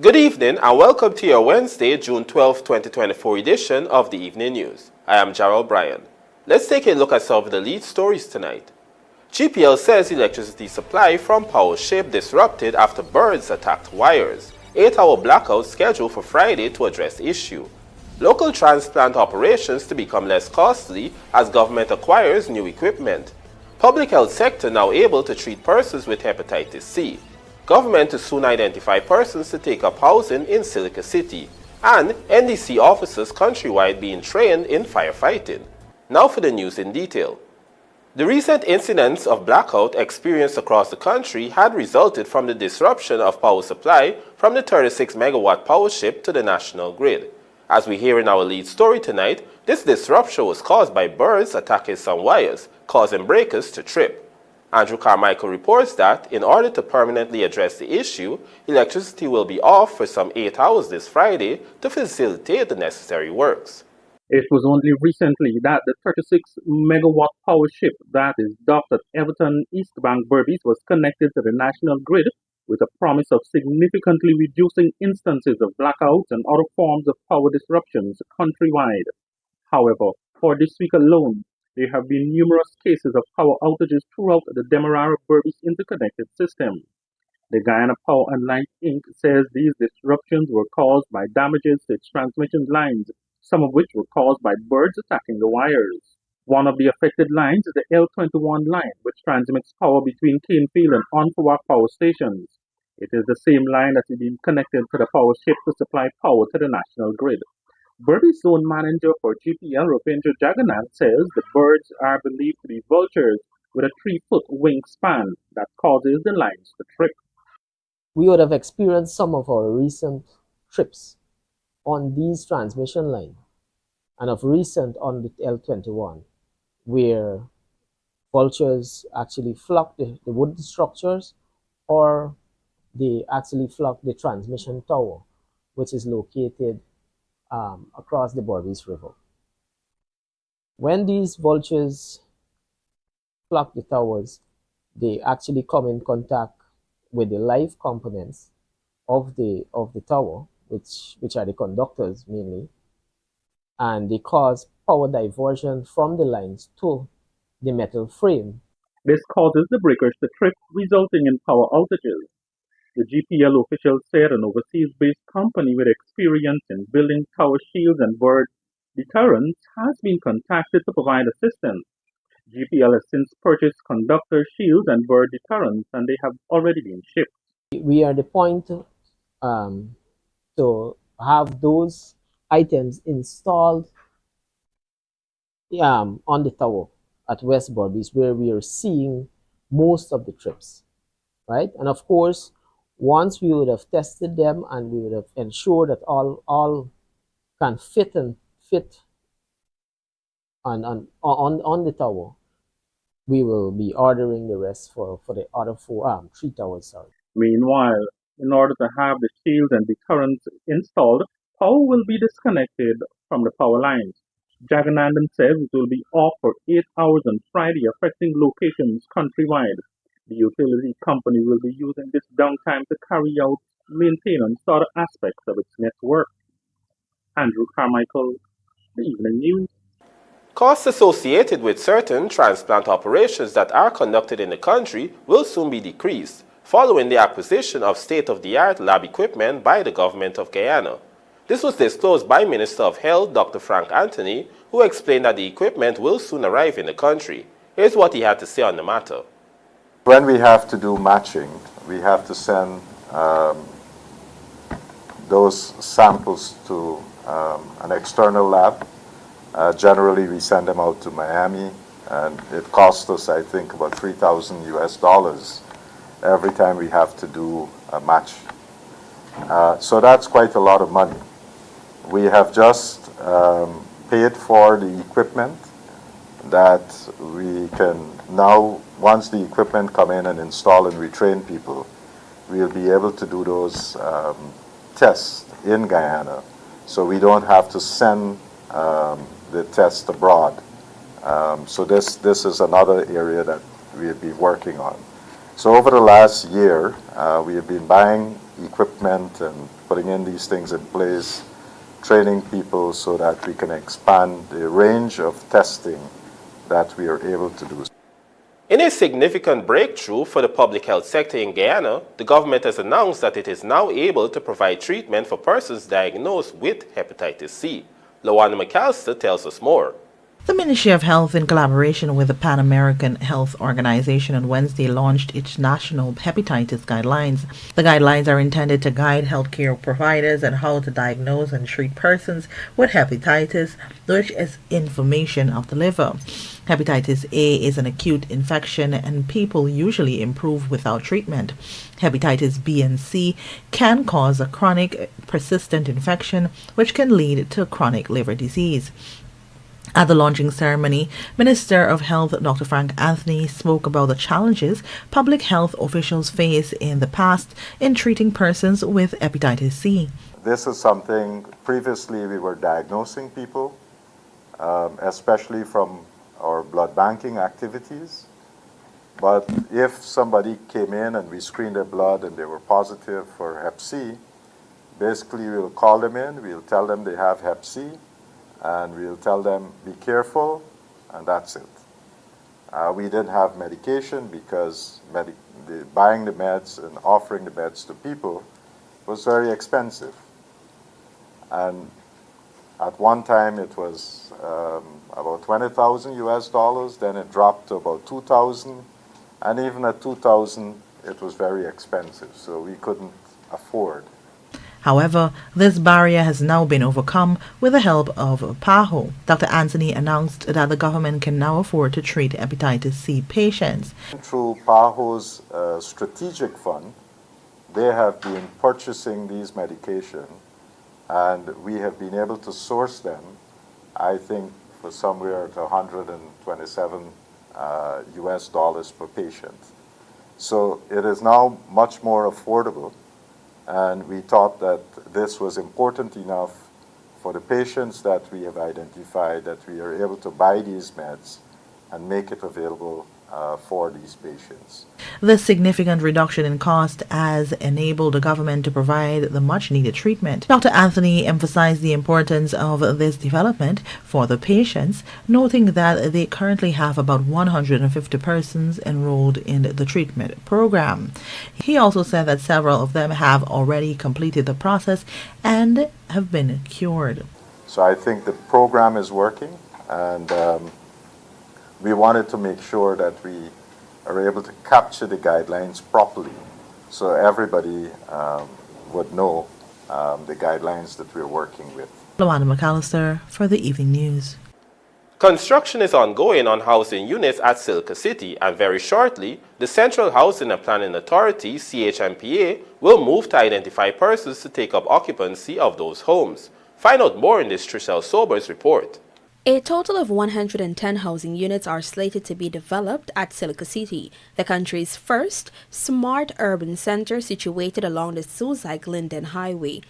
Good evening and welcome to your Wednesday, June 12, 2024 edition of the Evening News. I am Jarrell Bryan. Let's take a look at some of the lead stories tonight. GPL says electricity supply from power ship disrupted after birds attacked wires. 8-hour blackout scheduled for Friday to address issue. Local transplant operations to become less costly as government acquires new equipment. Public health sector now able to treat persons with hepatitis C. Government to soon identify persons to take up housing in Silica City. And NDC officers countrywide being trained in firefighting. Now for the news in detail. The recent incidents of blackout experienced across the country had resulted from the disruption of power supply from the 36-megawatt power ship to the national grid. As we hear in our lead story tonight, this disruption was caused by birds attacking some wires, causing breakers to trip. Andrew Carmichael reports that, in order to permanently address the issue, electricity will be off for some 8 hours this Friday to facilitate the necessary works. It was only recently that the 36-megawatt power ship that is docked at Everton, East Bank, Berbice was connected to the national grid with a promise of significantly reducing instances of blackouts and other forms of power disruptions countrywide. However, for this week alone, there have been numerous cases of power outages throughout the Demerara-Berbice interconnected system. The Guyana Power and Light Inc. says these disruptions were caused by damages to its transmission lines, some of which were caused by birds attacking the wires. One of the affected lines is the L21 line, which transmits power between Canefield and Onfawak power stations. It is the same line that is being connected to the power ship to supply power to the national grid. Berbice Zone Manager for GPL, Ropendra Jagannath, says the birds are believed to be vultures with a 3-foot wingspan that causes the lines to trip. We would have experienced some of our recent trips on these transmission lines, and of recent on the L21, where vultures actually flock the wooden structures, or they actually flock the transmission tower, which is located across the Berbice River. When these vultures flock the towers, they actually come in contact with the live components of the tower, which are the conductors mainly, and they cause power diversion from the lines to the metal frame. This causes the breakers to trip, resulting in power outages. The GPL official said an overseas-based company with experience in building tower shields and bird deterrents has been contacted to provide assistance. GPL has since purchased conductor shields and bird deterrents, and they have already been shipped. We are at the point to have those items installed on the tower at West Berbice, where we are seeing most of the trips, right? And of course, once we would have tested them and we would have ensured that all can fit on the tower, we will be ordering the rest for the other 3 towers. Sorry. Meanwhile, in order to have the shields and deterrents installed, power will be disconnected from the power lines. Jagannath says it will be off for 8 hours on Friday, affecting locations countrywide. The utility company will be using this downtime to carry out maintenance to other aspects of its network. Andrew Carmichael, The Evening News. Costs associated with certain transplant operations that are conducted in the country will soon be decreased, following the acquisition of state-of-the-art lab equipment by the government of Guyana. This was disclosed by Minister of Health Dr. Frank Anthony, who explained that the equipment will soon arrive in the country. Here's what he had to say on the matter. When we have to do matching, we have to send those samples to an external lab. Generally, we send them out to Miami, and it costs us, I think, about $3,000 every time we have to do a match. So that's quite a lot of money. We have just paid for the equipment that we can now, once the equipment come in and install and we train people, we'll be able to do those tests in Guyana. So we don't have to send the test abroad. So this is another area that we'll be working on. So over the last year, we have been buying equipment and putting in these things in place, training people so that we can expand the range of testing that we are able to do. In a significant breakthrough for the public health sector in Guyana, the government has announced that it is now able to provide treatment for persons diagnosed with hepatitis C. Lawana McAllister tells us more. The Ministry of Health, in collaboration with the Pan American Health Organization, on Wednesday launched its national hepatitis guidelines. The guidelines are intended to guide healthcare providers on how to diagnose and treat persons with hepatitis, which is inflammation of the liver. Hepatitis A is an acute infection and people usually improve without treatment. Hepatitis B and C can cause a chronic, persistent infection, which can lead to chronic liver disease. At the launching ceremony, Minister of Health Dr. Frank Anthony spoke about the challenges public health officials face in the past in treating persons with hepatitis C. This is something previously we were diagnosing people, especially from our blood banking activities. But if somebody came in and we screened their blood and they were positive for Hep C, basically we'll call them in, we'll tell them they have Hep C, and we'll tell them, be careful, and that's it. We didn't have medication because buying the meds and offering the meds to people was very expensive. And at one time it was about $20,000 then it dropped to about $2,000, and even at $2,000 it was very expensive, so we couldn't afford. However, this barrier has now been overcome with the help of PAHO. Dr. Anthony announced that the government can now afford to treat hepatitis C patients. Through PAHO's strategic fund, they have been purchasing these medications, and we have been able to source them, I think, for somewhere to $127 US per patient. So it is now much more affordable. And we thought that this was important enough for the patients that we have identified that we are able to buy these meds and make it available for these patients. This significant reduction in cost has enabled the government to provide the much-needed treatment. Dr. Anthony emphasized the importance of this development for the patients, noting that they currently have about 150 persons enrolled in the treatment program. He also said that several of them have already completed the process and have been cured. So I think the program is working, and we wanted to make sure that we are able to capture the guidelines properly so everybody would know the guidelines that we're working with. Lawana McAllister for the Evening News. Construction is ongoing on housing units at Silica City, and very shortly, the Central Housing and Planning Authority, CHMPA, will move to identify persons to take up occupancy of those homes. Find out more in this Trishelle Sobers report. A total of 110 housing units are slated to be developed at Silica City, the country's first smart urban center situated along the Suzaik-Linden Highway.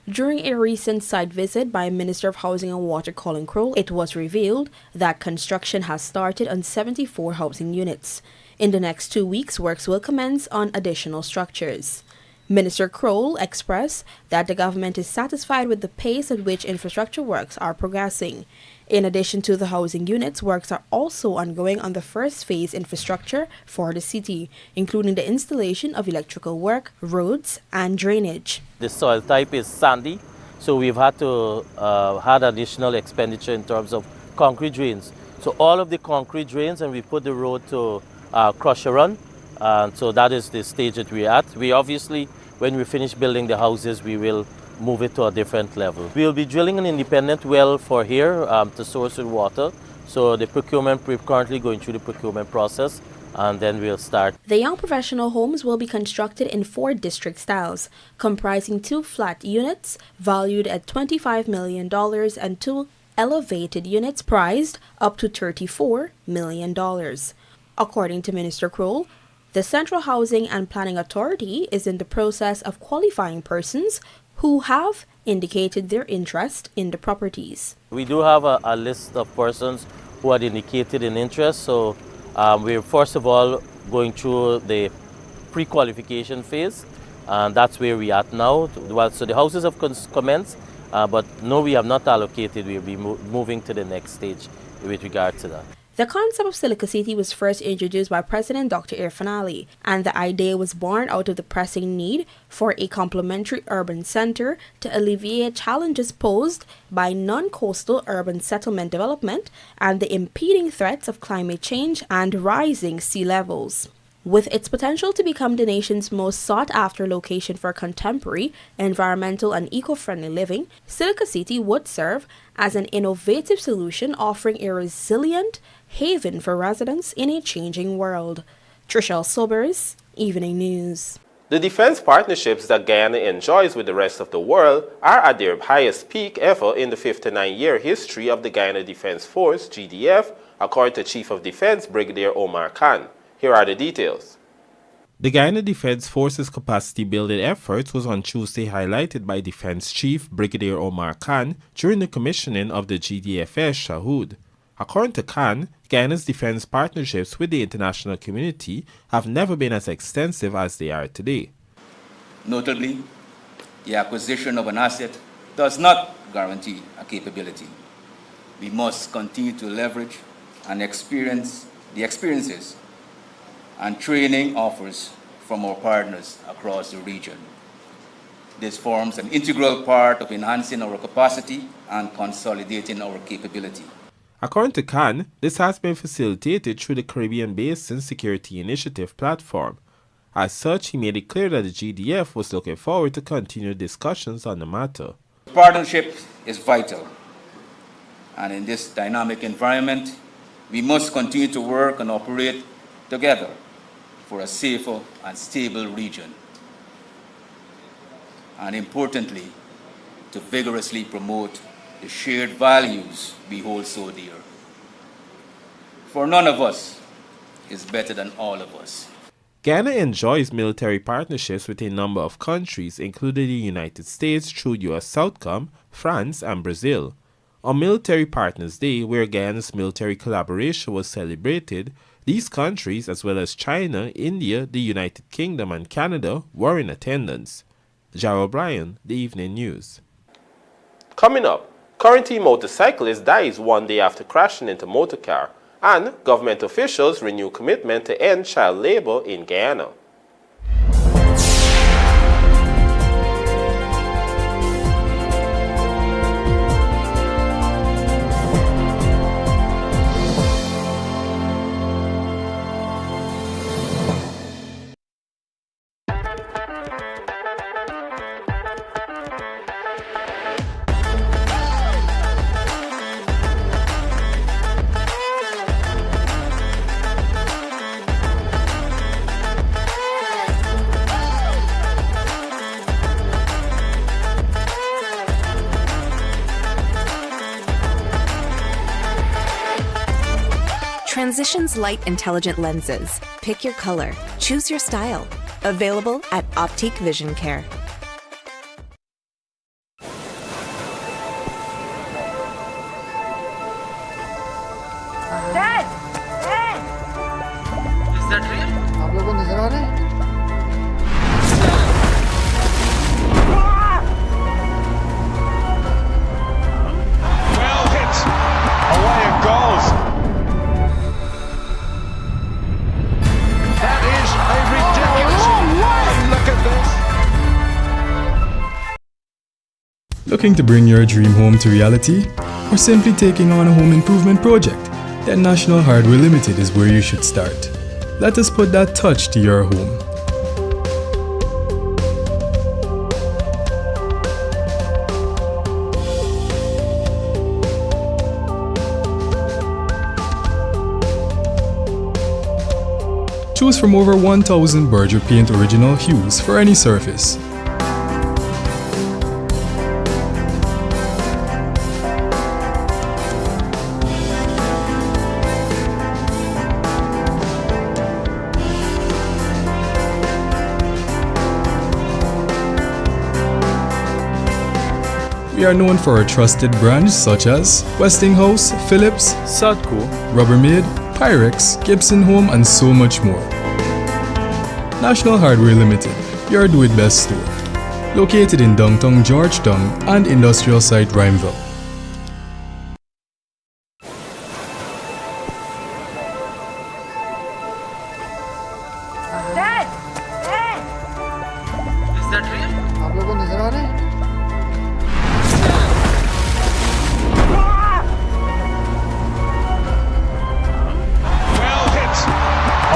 During a recent site visit by Minister of Housing and Water Colin Crowell, it was revealed that construction has started on 74 housing units. In the next 2 weeks, works will commence on additional structures. Minister Crowell expressed that the government is satisfied with the pace at which infrastructure works are progressing. In addition to the housing units, works are also ongoing on the first phase infrastructure for the city, including the installation of electrical work, roads, and drainage. The soil type is sandy, so we've had to had additional expenditure in terms of concrete drains. So all of the concrete drains, and we put the road to crusher run. So that is the stage that we're at. We obviously, when we finish building the houses, we will move it to a different level. We'll be drilling an independent well for here to source with water. So the procurement, we're currently going through the procurement process, and then we'll start. The young professional homes will be constructed in 4 district styles, comprising 2 flat units valued at $25 million and 2 elevated units priced up to $34 million. According to Minister Crowell, the Central Housing and Planning Authority is in the process of qualifying persons who have indicated their interest in the properties. We do have a list of persons who had indicated an interest, so we're first of all going through the pre-qualification phase, and that's where we are at now. Well, so the houses have commenced, but no, we have not allocated. We'll be moving to the next stage with regard to that. The concept of Silica City was first introduced by President Dr. Irfan Ali, and the idea was born out of the pressing need for a complementary urban center to alleviate challenges posed by non-coastal urban settlement development and the impeding threats of climate change and rising sea levels. With its potential to become the nation's most sought-after location for contemporary, environmental and eco-friendly living, Silica City would serve as an innovative solution offering a resilient haven for residents in a changing world. Trishelle Sobers, Evening News. The defense partnerships that Guyana enjoys with the rest of the world are at their highest peak ever in the 59-year history of the Guyana Defense Force, GDF, according to Chief of Defense Brigadier Omar Khan. Here are the details. The Guyana Defense Force's capacity building efforts was on Tuesday highlighted by Defense Chief Brigadier Omar Khan during the commissioning of the GDFS Shahud. According to Khan, Guyana's defense partnerships with the international community have never been as extensive as they are today. Notably, the acquisition of an asset does not guarantee a capability. We must continue to leverage and experience the experiences and training offers from our partners across the region. This forms an integral part of enhancing our capacity and consolidating our capability. According to Khan, this has been facilitated through the Caribbean Basin Security Initiative platform. As such, he made it clear that the GDF was looking forward to continued discussions on the matter. Partnership is vital, and in this dynamic environment, we must continue to work and operate together for a safer and stable region, and importantly, to vigorously promote the shared values we hold so dear. For none of us is better than all of us. Guyana enjoys military partnerships with a number of countries, including the United States through US Southcom, France, and Brazil. On Military Partners Day, where Guyana's military collaboration was celebrated, these countries, as well as China, India, the United Kingdom, and Canada, were in attendance. Jarrell Bryan, The Evening News. Coming up, currently motorcyclist dies one day after crashing into motorcar, and government officials renew commitment to end child labor in Guyana. Transitions Light Intelligent Lenses. Pick your color. Choose your style. Available at Optique Vision Care. Dad! Dad! Is that real? आप लोगों को नजर आ रहे हैं? Well hit. Away it goes. That is a ridiculous. Look at this. Looking to bring your dream home to reality? Or simply taking on a home improvement project? Then National Hardware Limited is where you should start. Let us put that touch to your home. Choose from over 1,000 Berger Paint original hues for any surface. We are known for our trusted brands such as Westinghouse, Philips, Sadco, Rubbermaid, Pyrex, Gibson Home, and so much more. National Hardware Limited, your do-it-best store. Located in downtown Georgetown and industrial site Rhymeville. Dad! Dad! Is that real? आप लोगों को नजर आ रहे हैं? Well hit.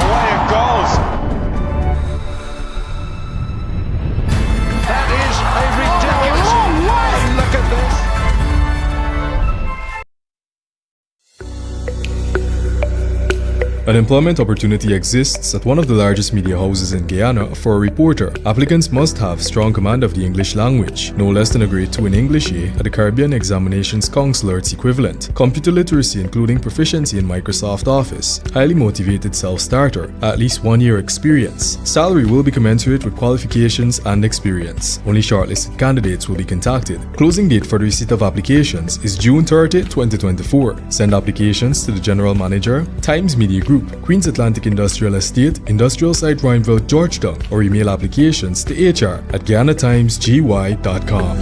Away it goes. That is a ridiculous. And look at this. An employment opportunity exists at one of the largest media houses in Guyana for a reporter. Applicants must have strong command of the English language, no less than a grade 2 in English A at the Caribbean Examinations Council or its equivalent, computer literacy including proficiency in Microsoft Office, highly motivated self-starter, at least 1 year experience. Salary will be commensurate with qualifications and experience. Only shortlisted candidates will be contacted. Closing date for the receipt of applications is June 30, 2024. Send applications to the General Manager, Times Media Group, Queen's Atlantic Industrial Estate, Industrial Site Rhymeville, Georgetown, or email applications to hr@GuyanaTimesGY.com.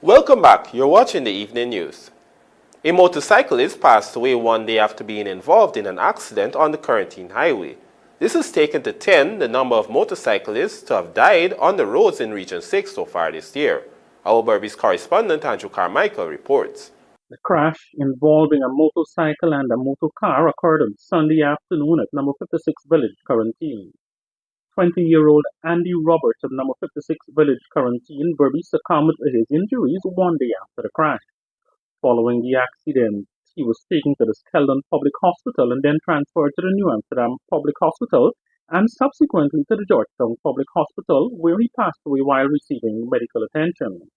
Welcome back. You're watching the evening news. A motorcyclist passed away one day after being involved in an accident on the Quarantine Highway. This has taken to 10 the number of motorcyclists to have died on the roads in Region 6 so far this year. Our Berbice correspondent Andrew Carmichael reports. The crash involving a motorcycle and a motor car occurred on Sunday afternoon at number 56 Village, Quarantine. 20-year-old Andy Roberts of number 56 Village, Quarantine, Berbice succumbed to his injuries one day after the crash. Following the accident, he was taken to the Skeldon Public Hospital and then transferred to the New Amsterdam Public Hospital and subsequently to the Georgetown Public Hospital, where he passed away while receiving medical attention.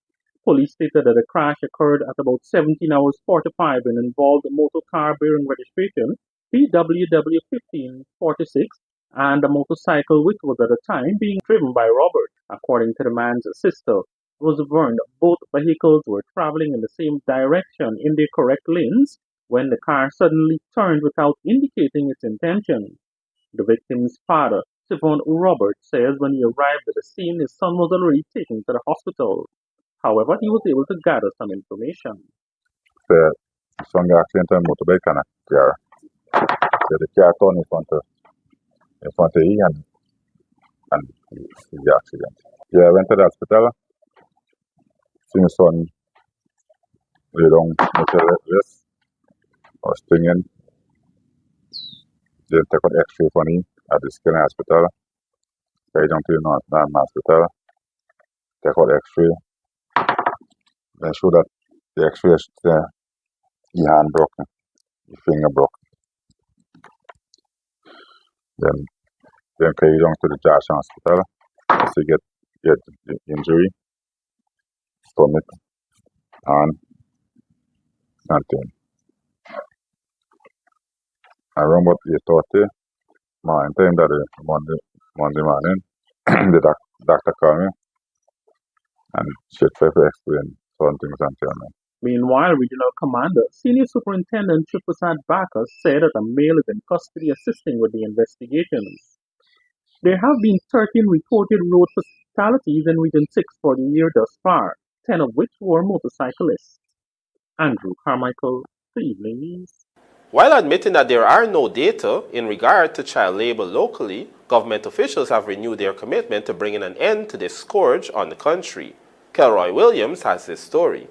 Police stated that the crash occurred at about 17 hours 45 and involved a motor car bearing registration PWW1546 and a motorcycle which was at the time being driven by Robert. According to the man's sister, Roosevelt, both vehicles were traveling in the same direction in their correct lanes when the car suddenly turned without indicating its intention. The victim's father, Siobhan Roberts, says when he arrived at the scene, his son was already taken to the hospital. However, he was able to gather some information. The son got accident on motorbike and a car. So the car turned in front of him and the accident. Yeah, I went to the hospital. See my son lay down motorless. I was stinging. They took an X-ray for him at the Skeldon Hospital. Carried down to the North Hospital. Take out X-ray. Then show that the X-ray is his hand broken, his finger broke. Then carried down to the Georgetown Hospital. So get the injury, stomach, and something. Around about 8:30, morning time that Monday morning, the doctor called me and she tried to explain some things and tell me. Meanwhile, Regional Commander, Senior Superintendent Tripasad Bacchus said that a male is in custody assisting with the investigations. There have been 13 reported road fatalities in Region 6 for the year thus far, 10 of which were motorcyclists. Andrew Carmichael, the Evening News. While admitting that there are no data in regard to child labor locally, government officials have renewed their commitment to bringing an end to this scourge on the country. Kelroy Williams has this story.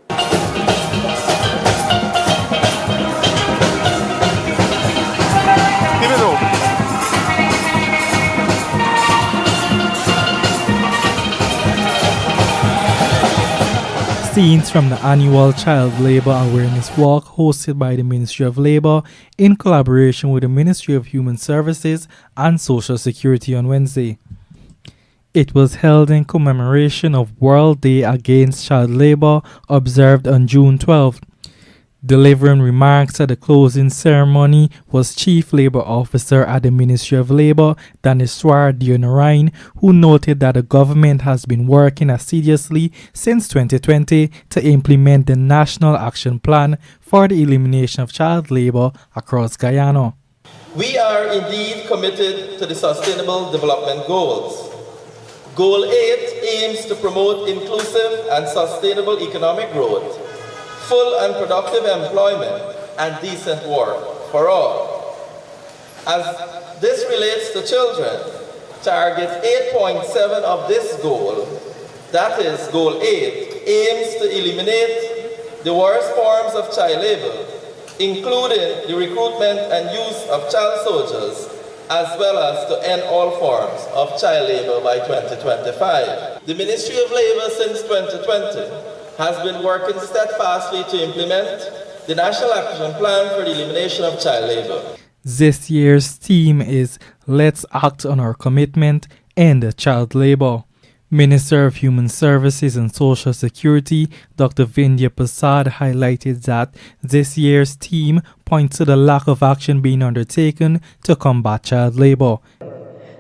Scenes from the annual Child Labor Awareness Walk hosted by the Ministry of Labor in collaboration with the Ministry of Human Services and Social Security on Wednesday. It was held in commemoration of World Day Against Child Labor observed on June 12th. Delivering remarks at the closing ceremony was Chief Labour Officer at the Ministry of Labour, Daniswar Dionarain, who noted that the government has been working assiduously since 2020 to implement the National Action Plan for the elimination of child labour across Guyana. We are indeed committed to the Sustainable Development Goals. Goal 8 aims to promote inclusive and sustainable economic growth, full and productive employment, and decent work for all. As this relates to children, target 8.7 of this goal, that is goal 8, aims to eliminate the worst forms of child labor, including the recruitment and use of child soldiers, as well as to end all forms of child labor by 2025. The Ministry of Labour since 2020 has been working steadfastly to implement the National Action Plan for the Elimination of Child Labour. This year's theme is Let's Act on Our Commitment, End Child Labour. Minister of Human Services and Social Security, Dr. Vindhya Prasad, highlighted that this year's theme points to the lack of action being undertaken to combat child labour.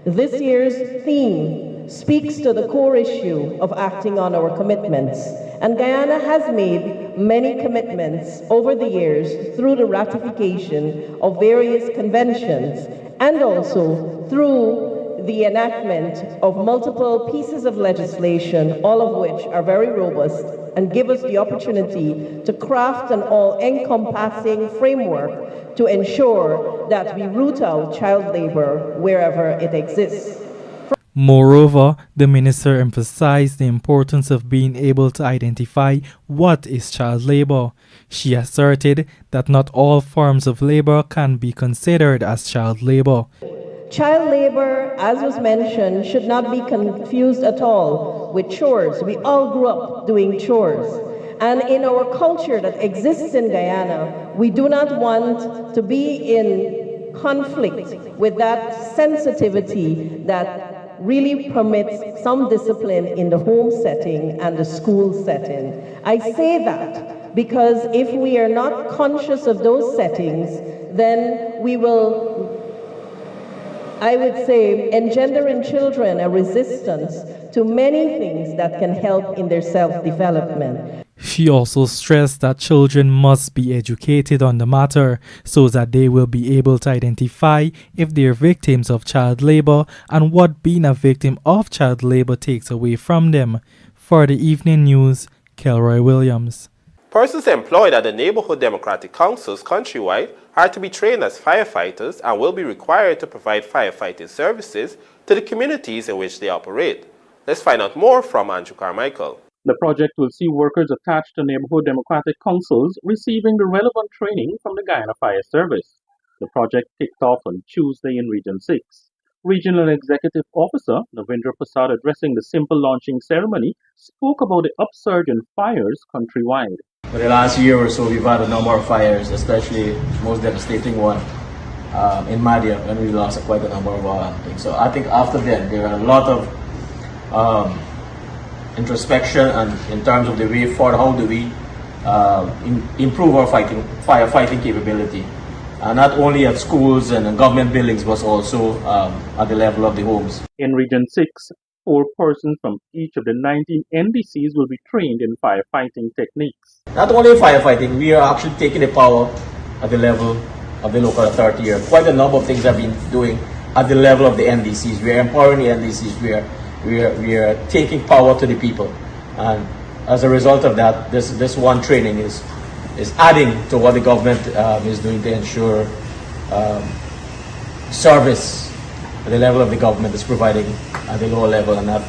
This year's theme speaks to the core issue of acting on our commitments, and Guyana has made many commitments over the years through the ratification of various conventions and also through the enactment of multiple pieces of legislation, all of which are very robust and give us the opportunity to craft an all-encompassing framework to ensure that we root out child labor wherever it exists. Moreover, the minister emphasized the importance of being able to identify what is child labor. She asserted that not all forms of labor can be considered as child labor. Child labor, as was mentioned, should not be confused at all with chores. We all grew up doing chores. And in our culture that exists in Guyana, we do not want to be in conflict with that sensitivity that really permits some discipline in the home setting and the school setting. I say that because if we are not conscious of those settings, then we will, I would say, engender in children a resistance to many things that can help in their self-development. She also stressed that children must be educated on the matter so that they will be able to identify if they are victims of child labor and what being a victim of child labor takes away from them. For the evening news, Kelroy Williams. Persons employed at the Neighborhood Democratic Councils countrywide are to be trained as firefighters and will be required to provide firefighting services to the communities in which they operate. Let's find out more from Andrew Carmichael. The project will see workers attached to neighborhood democratic councils receiving the relevant training from the Guyana Fire Service. The project kicked off on Tuesday in Region 6. Regional Executive Officer Navindra Prasad, addressing the simple launching ceremony, spoke about the upsurge in fires countrywide. For the last year or so, we've had a number of fires, especially the most devastating one in Madia, when we lost quite a number of things. So I think after that, there are a lot of introspection and in terms of the way forward, how do we improve our firefighting capability, not only at schools and government buildings, but also at the level of the homes. In Region 6, 4 persons from each of the 19 NDCs will be trained in firefighting techniques. Not only firefighting, we are actually taking the power at the level of the local authority here. Quite a number of things have been doing at the level of the NDCs. We are empowering the NDCs. We are taking power to the people, and as a result of that, this one training is adding to what the government is doing to ensure service at the level of the government is providing at the lower level, and not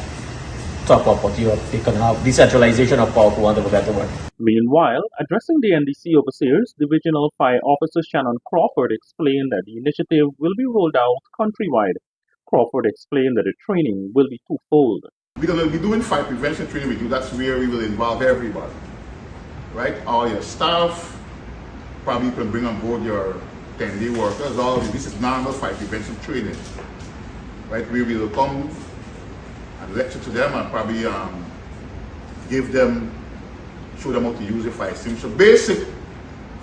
top up what you can have decentralization of power, for want of a better word. Meanwhile, addressing the NDC overseers, Divisional Fire Officer Shannon Crawford explained that the initiative will be rolled out countrywide. Crawford explained that the training will be twofold. We're going to be doing fire prevention training with you. That's where we will involve everybody, right? All your staff, probably you can bring on board your 10-day workers. All of this is normal fire prevention training, right? We will come and lecture to them and probably show them how to use the fire extinguisher. Basic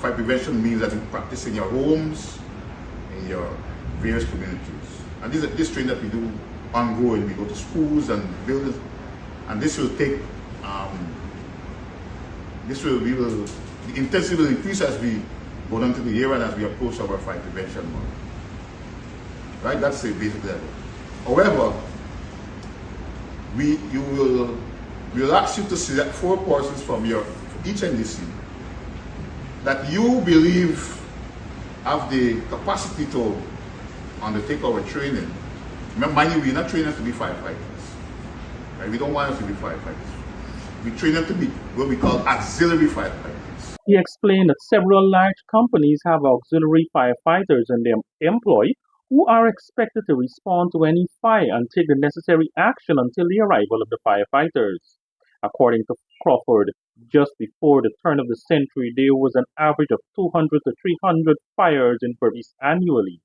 fire prevention means that you practice in your homes, in your various communities. And this training that we do ongoing, we go to schools and buildings, and this will take, the intensity will increase as we go down to the year and as we approach our fire prevention month. Right, that's the basic level. However, we'll ask you to select 4 persons from each NDC that you believe have the capacity to undertake our training. Remember, mind you, we're not training to be firefighters. Right? We don't want us to be firefighters. We train them to be what we call auxiliary firefighters. He explained that several large companies have auxiliary firefighters in their employ who are expected to respond to any fire and take the necessary action until the arrival of the firefighters. According to Crawford, just before the turn of the century, there was an average of 200 to 300 fires in Berbice annually.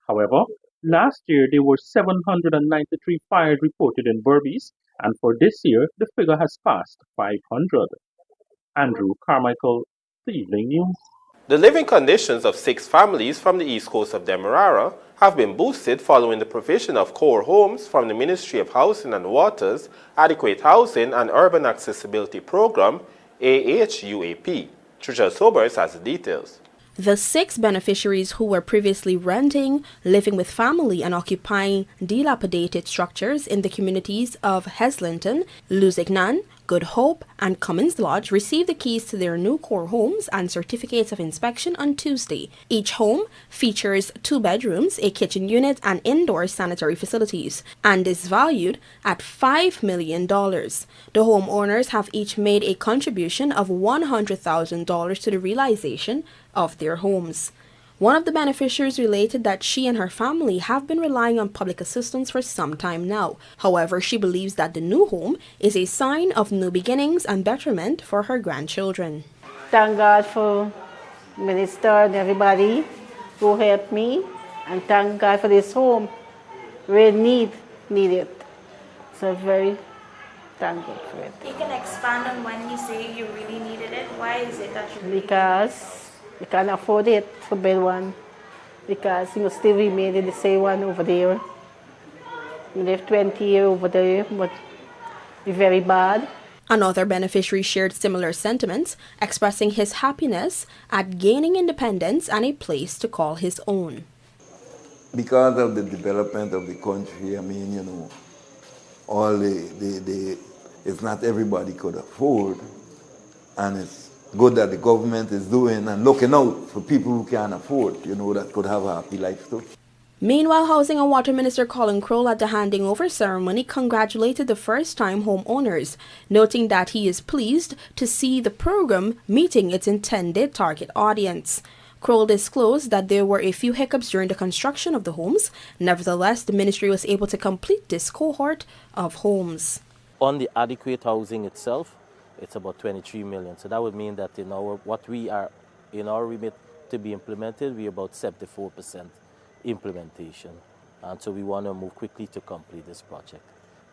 However, last year there were 793 fires reported in Berbice, and for this year the figure has passed 500. Andrew Carmichael, The Evening News. The living conditions of 6 families from the east coast of Demerara have been boosted following the provision of core homes from the Ministry of Housing and Water's Adequate Housing and Urban Accessibility Program, AHUAP. Trisha Sobers has the details. The 6 beneficiaries who were previously renting, living with family and occupying dilapidated structures in the communities of Heslington, Lusignan, Good Hope, and Cummins Lodge received the keys to their new core homes and certificates of inspection on Tuesday. Each home features 2 bedrooms, a kitchen unit, and indoor sanitary facilities, and is valued at $5 million. The homeowners have each made a contribution of $100,000 to the realization of their homes. One of the beneficiaries related that she and her family have been relying on public assistance for some time now. However, she believes that the new home is a sign of new beginnings and betterment for her grandchildren. Thank God for Minister and everybody who helped me, and thank God for this home. Really need it. So very thankful for it. You can expand on when you say you really needed it. Why is it that you really Because we can't afford it to build one, because you still remain in the same one over there. We live 20 years over there, but it's very bad. Another beneficiary shared similar sentiments, expressing his happiness at gaining independence and a place to call his own. Because of the development of the country, I mean, all it's not everybody could afford, and it's good that the government is doing and looking out for people who can't afford, that could have a happy life too. Meanwhile, Housing and Water Minister Colin Crowell at the handing over ceremony congratulated the first-time homeowners, noting that he is pleased to see the program meeting its intended target audience. Crowell disclosed that there were a few hiccups during the construction of the homes. Nevertheless, the ministry was able to complete this cohort of homes. On the adequate housing itself, it's about 23 million. So that would mean that in our remit to be implemented, we're about 74% implementation. And so we want to move quickly to complete this project.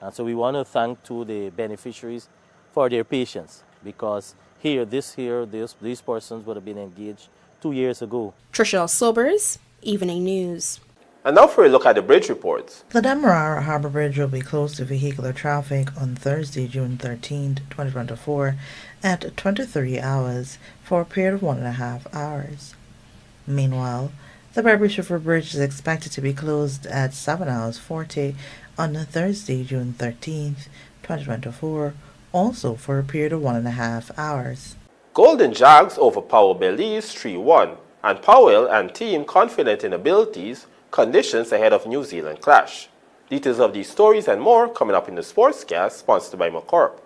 And so we want to thank to the beneficiaries for their patience, because these persons would have been engaged 2 years ago. Trisha Sobers, Evening News. And now for a look at the bridge reports. The Demerara Harbour Bridge will be closed to vehicular traffic on Thursday, June 13, 2024 at 23 hours for a period of 1.5 hours. Meanwhile, the Berbice River Bridge is expected to be closed at 7 hours 40 on Thursday, June 13, 2024, also for a period of 1.5 hours. Golden Jags over Powell Belize 3-1, and Powell and team confident in abilities, conditions ahead of New Zealand clash. Details of these stories and more coming up in the Sportscast, sponsored by McCorp.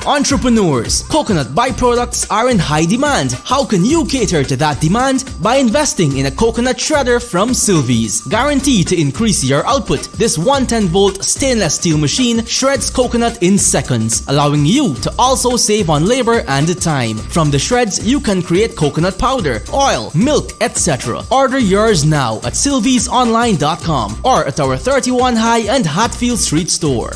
Entrepreneurs, coconut byproducts are in high demand. How can you cater to that demand? By investing in a coconut shredder from Sylvie's. Guaranteed to increase your output, this 110-volt stainless steel machine shreds coconut in seconds, allowing you to also save on labor and time. From the shreds, you can create coconut powder, oil, milk, etc. Order yours now at sylviesonline.com or at our 31 High and Hatfield Street store.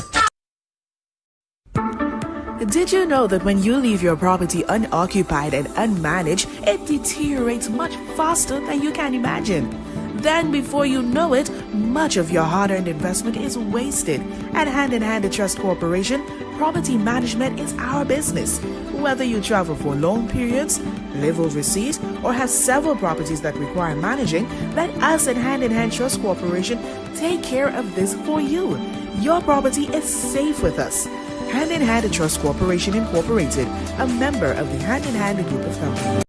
Did you know that when you leave your property unoccupied and unmanaged, it deteriorates much faster than you can imagine? Then before you know it, much of your hard-earned investment is wasted. At Hand in Hand Trust Corporation, property management is our business. Whether you travel for long periods, live overseas, or have several properties that require managing, let us at Hand in Hand Trust Corporation take care of this for you. Your property is safe with us. Hand in Hand Trust Corporation Incorporated, a member of the Hand in Hand Group of Companies.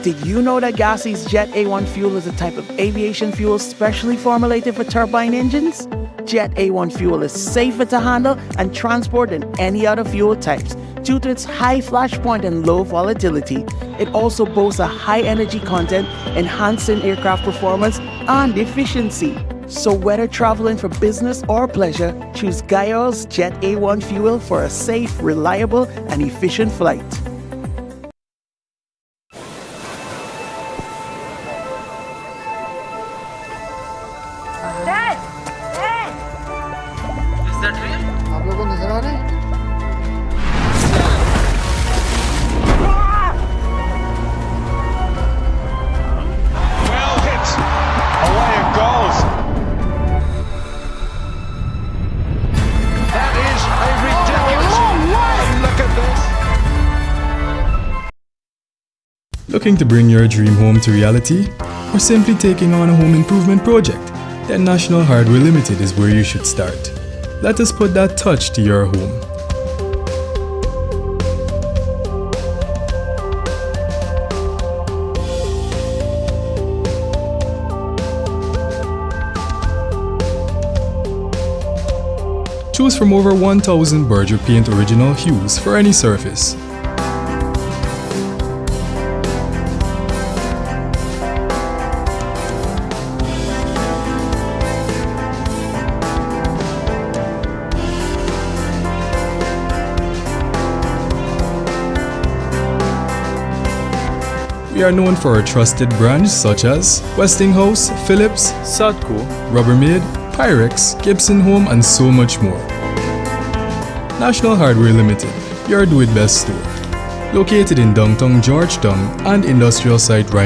Did you know that Gassi's Jet A1 fuel is a type of aviation fuel specially formulated for turbine engines? Jet A1 fuel is safer to handle and transport than any other fuel types due to its high flash point and low volatility. It also boasts a high energy content, enhancing aircraft performance and efficiency. So whether traveling for business or pleasure, choose Gaio's Jet A1 fuel for a safe, reliable, and efficient flight. Dad! Dad! Is that real? आप लोगों को नजर आ रहे हैं? Well hit. Away it goes. That is a ridiculous. Look at this. Looking to bring your dream home to reality? Or simply taking on a home improvement project? Then National Hardware Limited is where you should start. Let us put that touch to your home. Choose from over 1,000 Berger Paint original hues for any surface. We are known for our trusted brands such as Westinghouse, Philips, Sadco, Rubbermaid, Pyrex, Gibson Home, and so much more. National Hardware Limited, your do-it-best store. Located in downtown Georgetown and industrial site right